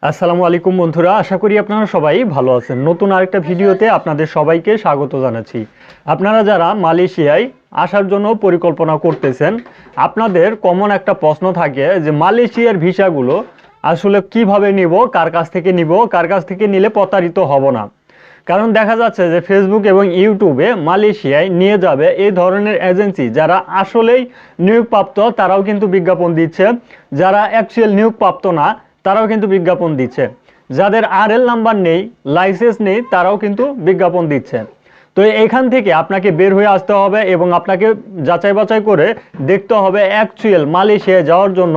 আসসালামু আলাইকুম বন্ধুরা, আশা করি আপনারা সবাই ভালো আছেন। নতুন আরেকটা ভিডিওতে আপনাদের সবাইকে স্বাগত জানাচ্ছি। আপনারা যারা মালয়েশিয়ায় আসার জন্য পরিকল্পনা করতেছেন, আপনাদের কমন একটা প্রশ্ন থাকে যে মালয়েশিয়ার ভিসাগুলো আসলে কিভাবে নিব, কার কাছ থেকে নিব, কার কাছ থেকে নিলে প্রতারিত হব না। কারণ দেখা যাচ্ছে যে ফেসবুক এবং ইউটিউবে মালয়েশিয়ায় নিয়ে যাবে এই ধরনের এজেন্সি যারা আসলেই নিয়োগপ্রাপ্ত তারাও কিন্তু বিজ্ঞাপন দিচ্ছে, যারা অ্যাকচুয়াল নিয়োগপ্রাপ্ত না তারাও কিন্তু বিজ্ঞাপন দিচ্ছে, যাদের আরএল নাম্বার নেই, লাইসেন্স নেই, তারাও কিন্তু বিজ্ঞাপন দিচ্ছে। তো এখান থেকে আপনাকে বের হয়ে আসতে হবে এবং আপনাকে যাচাই বাছাই করে দেখতে হবে অ্যাকচুয়াল মালয়েশিয়ায় যাওয়ার জন্য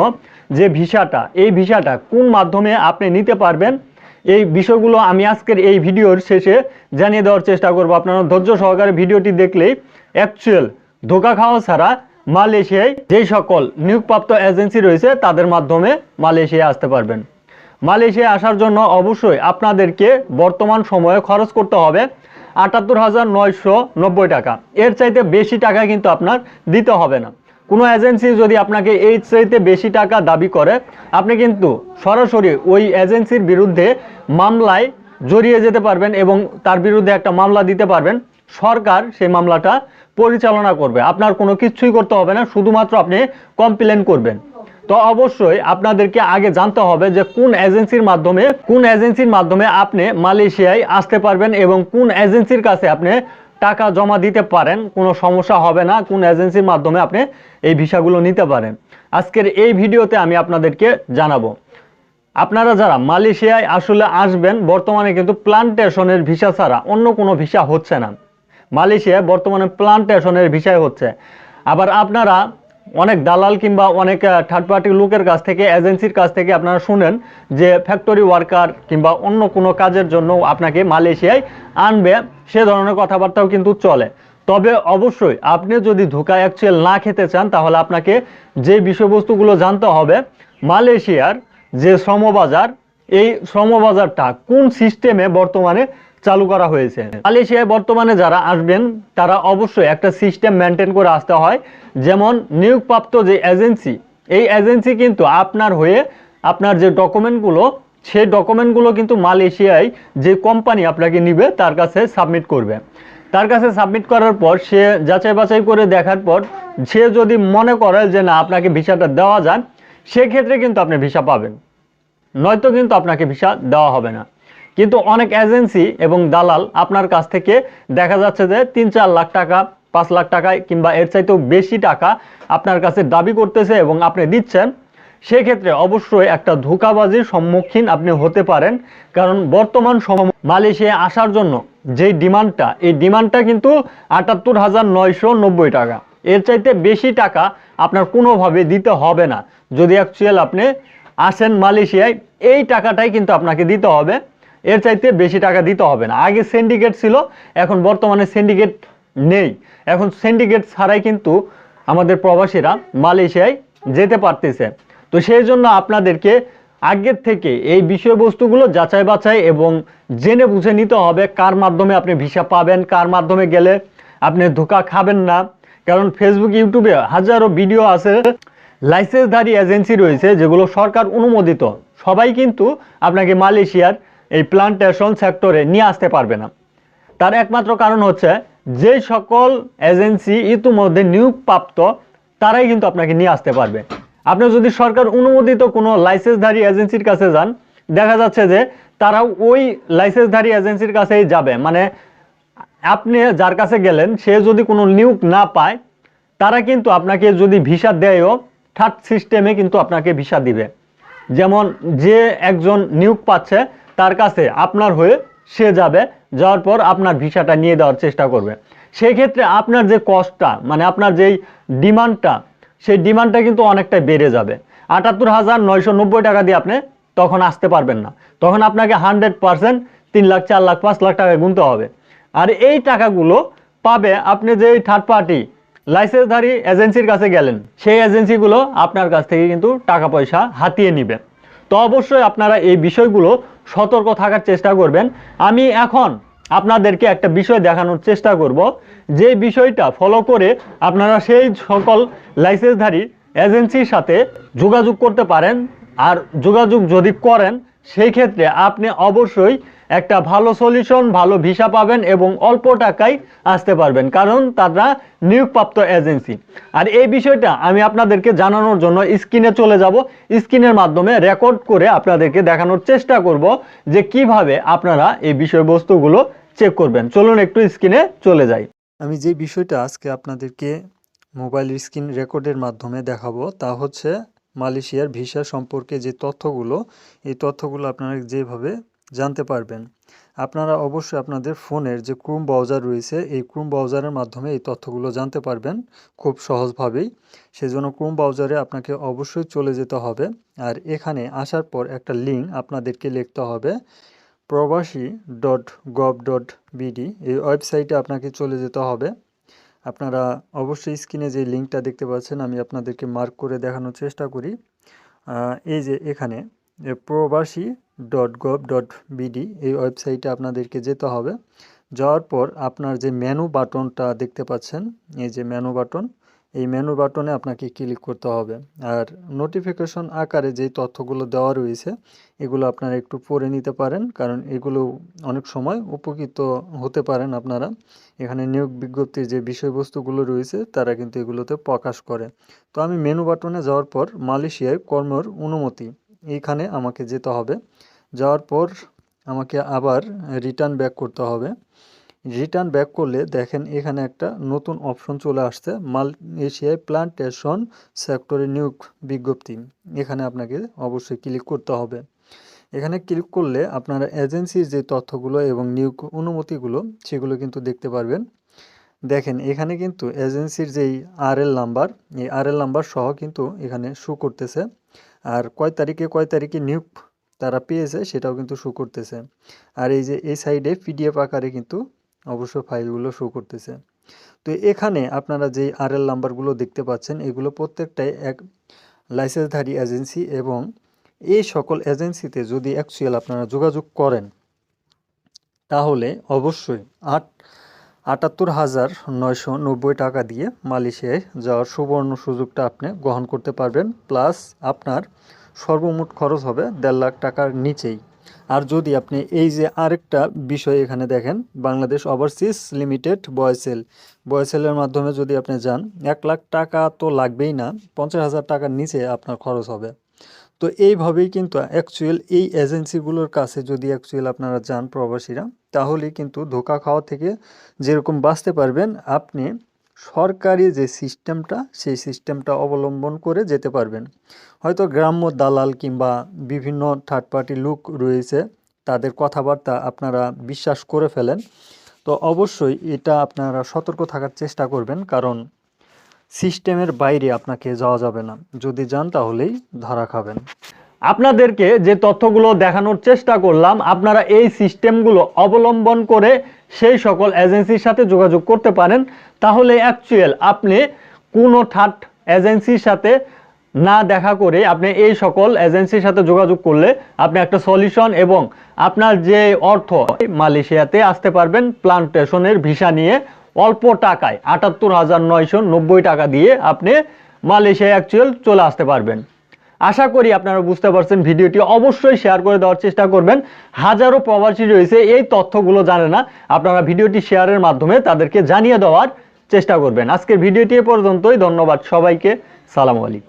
যে ভিসাটা, এই ভিসাটা কোন মাধ্যমে আপনি নিতে পারবেন। এই বিষয়গুলো আমি আজকের এই ভিডিওর শেষে জানিয়ে দেওয়ার চেষ্টা করব। আপনারা ধৈর্য সহকারে ভিডিওটি দেখলেই অ্যাকচুয়াল ধোঁকা খাওয়া ছাড়া মালয়েশিয়ায় যেই সকল নিয়োগপ্রাপ্ত এজেন্সি রয়েছে তাদের মাধ্যমে মালয়েশিয়ায় আসতে পারবেন। মালয়েশিয়ায় আসার জন্য অবশ্যই আপনাদেরকে বর্তমান সময়ে খরচ করতে হবে ৭৮,৯৯০ টাকা। এর চাইতে বেশি টাকা কিন্তু আপনার দিতে হবে না। কোনো এজেন্সি যদি আপনাকে এই চাইতে বেশি টাকা দাবি করে, আপনি কিন্তু সরাসরি ওই এজেন্সির বিরুদ্ধে মামলায় জড়িয়ে যেতে পারবেন এবং তার বিরুদ্ধে একটা মামলা দিতে পারবেন। সরকার সেই মামলাটা পরিচালনা করবে, আপনার কোনো কিছুই করতে হবে না, শুধুমাত্র আপনি কমপ্লেন করবেন। তো অবশ্যই আপনাদেরকে আগে জানতে হবে যে কোন এজেন্সির মাধ্যমে আপনি মালয়েশিয়ায় আসতে পারবেন এবং কোন এজেন্সির কাছে আপনি টাকা জমা দিতে পারেন, কোনো সমস্যা হবে না, কোন এজেন্সির মাধ্যমে আপনি এই ভিসাগুলো নিতে পারেন। আজকের এই ভিডিওতে আমি আপনাদেরকে জানাবো। আপনারা যারা মালয়েশিয়ায় আসলে আসবেন, বর্তমানে কিন্তু প্লান্টেশনের ভিসা ছাড়া অন্য কোনো ভিসা হচ্ছে না। মালয়েশিয়ায় বর্তমানে প্লান্টেশনের ভিসাই হচ্ছে। আবার আপনারা অনেক দালাল কিংবা অনেক থার্ড পার্টি লোকের কাছ থেকে, এজেন্সির কাছ থেকে আপনারা শুনেন যে ফ্যাক্টরি ওয়ার্কার কিংবা অন্য কোনো কাজের জন্য আপনাকে মালয়েশিয়ায় আনবে, সে ধরনের কথাবার্তাও কিন্তু চলে। তবে অবশ্যই আপনি যদি ধোঁকা অ্যাকচুয়াল না খেতে চান, তাহলে আপনাকে যে বিষয়বস্তুগুলো জানতে হবে, মালয়েশিয়ার যে শ্রমবাজার, এই শ্রমবাজারটা কোন সিস্টেমে বর্তমানে চালু করা হয়েছে। মালয়েশিয়ায় বর্তমানে যারা আসবেন তারা অবশ্যই একটা সিস্টেম মেনটেন করে আসতে হয়। যেমন নিয়োগপ্রাপ্ত যে এজেন্সি, এই এজেন্সি কিন্তু আপনার হয়ে আপনার যে ডকুমেন্টগুলো, সেই ডকুমেন্টগুলো কিন্তু মালয়েশিয়ায় যে কোম্পানি আপনাকে নিবে তার কাছে সাবমিট করবে। তার কাছে সাবমিট করার পর সে যাচাই বাছাই করে দেখার পর সে যদি মনে করে যে না আপনাকে ভিসাটা দেওয়া যায়, সেক্ষেত্রে কিন্তু আপনি ভিসা পাবেন, নয়তো কিন্তু আপনাকে ভিসা দেওয়া হবে না। কিন্তু অনেক এজেন্সি এবং দালাল আপনার কাছ থেকে দেখা যাচ্ছে যে ৩-৪ লাখ টাকা, ৫ লাখ টাকা কিংবা এর চাইতেও বেশি টাকা আপনার কাছে দাবি করতেছে এবং আপনি দিচ্ছেন। সেক্ষেত্রে অবশ্যই একটা ধোঁকাবাজির সম্মুখীন আপনি হতে পারেন। কারণ বর্তমান সময় মালয়েশিয়ায় আসার জন্য যেই ডিমান্ডটা, এই ডিমান্ডটা কিন্তু ৭৮,৯৯০ টাকা। এর চাইতে বেশি টাকা আপনার কোনোভাবে দিতে হবে না। যদি অ্যাকচুয়াল আপনি আসেন মালয়েশিয়ায়, এই টাকাটাই কিন্তু আপনাকে দিতে হবে, এর চাইতে বেশি টাকা দিতে হবে না। আগে সিন্ডিকেট ছিল, এখন বর্তমানে সিন্ডিকেট নেই। এখন সিন্ডিকেট ছাড়াই কিন্তু আমাদের প্রবাসীরা মালয়েশিয়ায় যেতে পারতেছে। তো সেই জন্য আপনাদেরকে আগের থেকে এই বিষয়বস্তুগুলো যাচাই বাছাই এবং জেনে বুঝে নিতে হবে কার মাধ্যমে আপনি ভিসা পাবেন, কার মাধ্যমে গেলে আপনি ধোঁকা খাবেন না। কারণ ফেসবুক, ইউটিউবে হাজারো ভিডিও আছে, লাইসেন্সধারী এজেন্সি রয়েছে যেগুলো সরকার অনুমোদিত। সবাই কিন্তু আপনাকে মালয়েশিয়ার এই প্লান্টেশন সেক্টরে নিয়ে আসতে পারবে না। তার একমাত্র কারণ হচ্ছে যে সকল এজেন্সি ইতিমধ্যে নিয়োগপ্রাপ্ত তারাই কিন্তু আপনাকে নিয়ে আসতে পারবে। আপনি যদি সরকার অনুমোদিত কোনো লাইসেন্সধারী এজেন্সির কাছে যান, দেখা যাচ্ছে যে তারাও ওই লাইসেন্সধারী এজেন্সির কাছেই যাবে। মানে আপনি যার কাছে গেলেন সে যদি কোনো নিয়োগ না পায়, তারা কিন্তু আপনাকে যদি ভিসা দেয়ও, থার্ড সিস্টেমে কিন্তু আপনাকে ভিসা দিবে। যেমন যে একজন নিয়োগ পাচ্ছে তার কাছে আপনার হয়ে সে যাবে, যাওয়ার পর আপনার ভিসাটা নিয়ে দেওয়ার চেষ্টা করবে। সেই ক্ষেত্রে আপনার যে কস্টটা, মানে আপনার যেই ডিমান্ডটা, সেই ডিমান্ডটা কিন্তু অনেকটাই বেড়ে যাবে। ৭৮,৯৯০ টাকা দিয়ে আপনি তখন আসতে পারবেন না। তখন আপনাকে 100% ৩ লাখ, ৪ লাখ, ৫ লাখ টাকা গুনতে হবে। আর এই টাকাগুলো পাবে আপনি যে থার্ড পার্টি লাইসেন্সধারী এজেন্সির কাছে গেলেন, সেই এজেন্সিগুলো আপনার কাছ থেকে কিন্তু টাকা পয়সা হাতিয়ে নিবে। তো অবশ্যই আপনারা এই বিষয়গুলো সতর্ক থাকার চেষ্টা করবেন। আমি এখন আপনাদেরকে একটা বিষয় দেখানোর চেষ্টা করব, যে বিষয়টা ফলো করে আপনারা সেই সকল লাইসেন্সধারী এজেন্সির সাথে যোগাযোগ করতে পারেন। আর যোগাযোগ যদি করেন, সেই ক্ষেত্রে আপনি অবশ্যই একটা ভালো সলিউশন, ভালো ভিসা পাবেন এবং অল্প টাকায় আসতে পারবেন, কারণ তারা নিয়োগপ্রাপ্ত এজেন্সি। আর এই বিষয়টা আমি আপনাদেরকে জানানোর জন্য স্ক্রিনে চলে যাব, স্ক্রিনের মাধ্যমে রেকর্ড করে আপনাদেরকে দেখানোর চেষ্টা করব যে কিভাবে আপনারা এই বিষয়বস্তুগুলো চেক করবেন। চলুন একটু স্ক্রিনে চলে যাই। আমি যে বিষয়টা আজকে আপনাদেরকে মোবাইল স্ক্রিন রেকর্ডের মাধ্যমে দেখাবো তা হচ্ছে মালয়েশিয়ার ভিসা সম্পর্কে যে তথ্যগুলো, এই তথ্যগুলো আপনারা যেভাবে জানতে পারবেন। আপনারা অবশ্যই আপনাদের ফোনের যে ক্রোম ব্রাউজার রয়েছে, এই ক্রোম ব্রাউজারের মাধ্যমে এই তথ্যগুলো জানতে পারবেন খুব সহজভাবেই। সেজন্য ক্রোম ব্রাউজারে আপনাকে অবশ্যই চলে যেতে হবে। আর এখানে আসার পর একটা লিঙ্ক আপনাদেরকে লিখতে হবে, প্রবাসী.gov.bd। এই ওয়েবসাইটে আপনাকে চলে যেতে হবে। আপনারা অবশ্যই স্ক্রিনে যে লিঙ্কটা দেখতে পাচ্ছেন, আমি আপনাদেরকে মার্ক করে দেখানোর চেষ্টা করি। এই যে এখানে প্রবাসী.gov.bd এই ওয়েবসাইটে আপনাদেরকে যেতে হবে। যাওয়ার পর আপনার যে মেনু বাটনটা দেখতে পাচ্ছেন, এই যে মেনু বাটন, এই মেনু বাটনে আপনাকে ক্লিক করতে হবে। আর নোটিফিকেশন আকারে যে তথ্যগুলো দেওয়া রয়েছে, এগুলো আপনারা একটু পড়ে নিতে পারেন, কারণ এগুলো অনেক সময় উপকৃত হতে পারেন আপনারা। এখানে নিয়োগ বিজ্ঞপ্তির যে বিষয়বস্তুগুলো রয়েছে তারা কিন্তু এগুলোতে প্রকাশ করে। তো আমি মেনু বাটনে যাওয়ার পর মালয়েশিয়ায় কর্মের অনুমতি, এইখানে আমাকে যেতে হবে। যাওয়ার পর আমাকে আবার রিটার্ন ব্যাক করতে হবে। রিটার্ন ব্যাক করলে দেখেন এখানে একটা নতুন অপশন চলে আসছে, মালয়েশিয়ায় প্লান্টেশন সেক্টরে নিয়োগ বিজ্ঞপ্তি। এখানে আপনাকে অবশ্যই ক্লিক করতে হবে। এখানে ক্লিক করলে আপনারা এজেন্সির যে তথ্যগুলো এবং নিয়োগ অনুমতিগুলো সেগুলো কিন্তু দেখতে পারবেন। দেখেন এখানে কিন্তু এজেন্সির যেই আরএল নাম্বার, এই আরএল নাম্বার সহ কিন্তু এখানে শো করতেছে। আর কয় তারিখে নিয়োগ তারা পেয়েছে সেটাও কিন্তু শো করতেছে। আর এই যে এই সাইডে পিডিএফ আকারে কিন্তু অবশ্য ফাইলগুলো শো করতেছে। তো এখানে আপনারা যেই আরএল নাম্বারগুলো দেখতে পাচ্ছেন, এগুলো প্রত্যেকটাই এক লাইসেন্সধারী এজেন্সি, এবং এই সকল এজেন্সিতে যদি অ্যাকচুয়াল আপনারা যোগাযোগ করেন তাহলে অবশ্যই ৭৮,৯৯০ টাকা দিয়ে মালয়েশিয়ায় যাওয়ার সুবর্ণ সুযোগটা আপনি গ্রহণ করতে পারবেন। প্লাস আপনার সর্বমোট খরচ হবে ১.৫ লাখ টাকার নিচেই। আর যদি আপনি এই যে আরেকটা বিষয় এখানে দেখেন, বাংলাদেশ ওভারসিজ লিমিটেড বয়সেলের মাধ্যমে যদি আপনি যান, ১ লাখ টাকা তো লাগবেই না, ৫০,০০০ টাকার নিচে আপনার খরচ হবে। তো এইভাবেই কিন্তু অ্যাকচুয়াল এই এজেন্সিগুলোর কাছে যদি আপনারা যান প্রবাসীরা, তাহলে কিন্তু ধোঁকা খাওয়া থেকে যেরকম বাঁচতে পারবেন, আপনি সরকারি যে সিস্টেমটা সেই সিস্টেমটা অবলম্বন করে যেতে পারবেন। হয়তো গ্রাম্য দালাল কিংবা বিভিন্ন থার্ড পার্টি লোক রয়েছে, তাদের কথাবার্তা আপনারা বিশ্বাস করে ফেলেন। তো অবশ্যই এটা আপনারা সতর্ক থাকার চেষ্টা করবেন, কারণ সিস্টেমের বাইরে আপনাকে যাওয়া যাবে না। যদি যান তাহলেই ধরা খাবেন। আপনাদেরকে যে তথ্যগুলো দেখানোর চেষ্টা করলাম, আপনারা এই সিস্টেমগুলো অবলম্বন করে সেই সকল এজেন্সির সাথে যোগাযোগ করতে পারেন। তাহলে অ্যাকচুয়াল আপনি কোনো থার্ড এজেন্সির সাথে না দেখা করে আপনি এই সকল এজেন্সির সাথে যোগাযোগ করলে আপনি একটা সলিউশন এবং আপনার যে অর্থ মালয়েশিয়াতে আসতে পারবেন প্লান্টেশনের ভিসা নিয়ে অল্প টাকায় ৭৮,৯৯০ টাকা দিয়ে আপনি মালয়েশিয়ায় অ্যাকচুয়াল চলে আসতে পারবেন। আশা করি আপনারা বুঝতে পারছেন। ভিডিওটি অবশ্যই শেয়ার করে দেওয়ার চেষ্টা করবেন। হাজারো প্রবাসী রয়েছে এই তথ্যগুলো জানে না, আপনারা ভিডিওটি শেয়ারের মাধ্যমে তাদেরকে জানিয়ে দেওয়ার চেষ্টা করবেন। আজকের ভিডিওটি এ পর্যন্তই। ধন্যবাদ সবাইকে। সালামু আলাইকুম।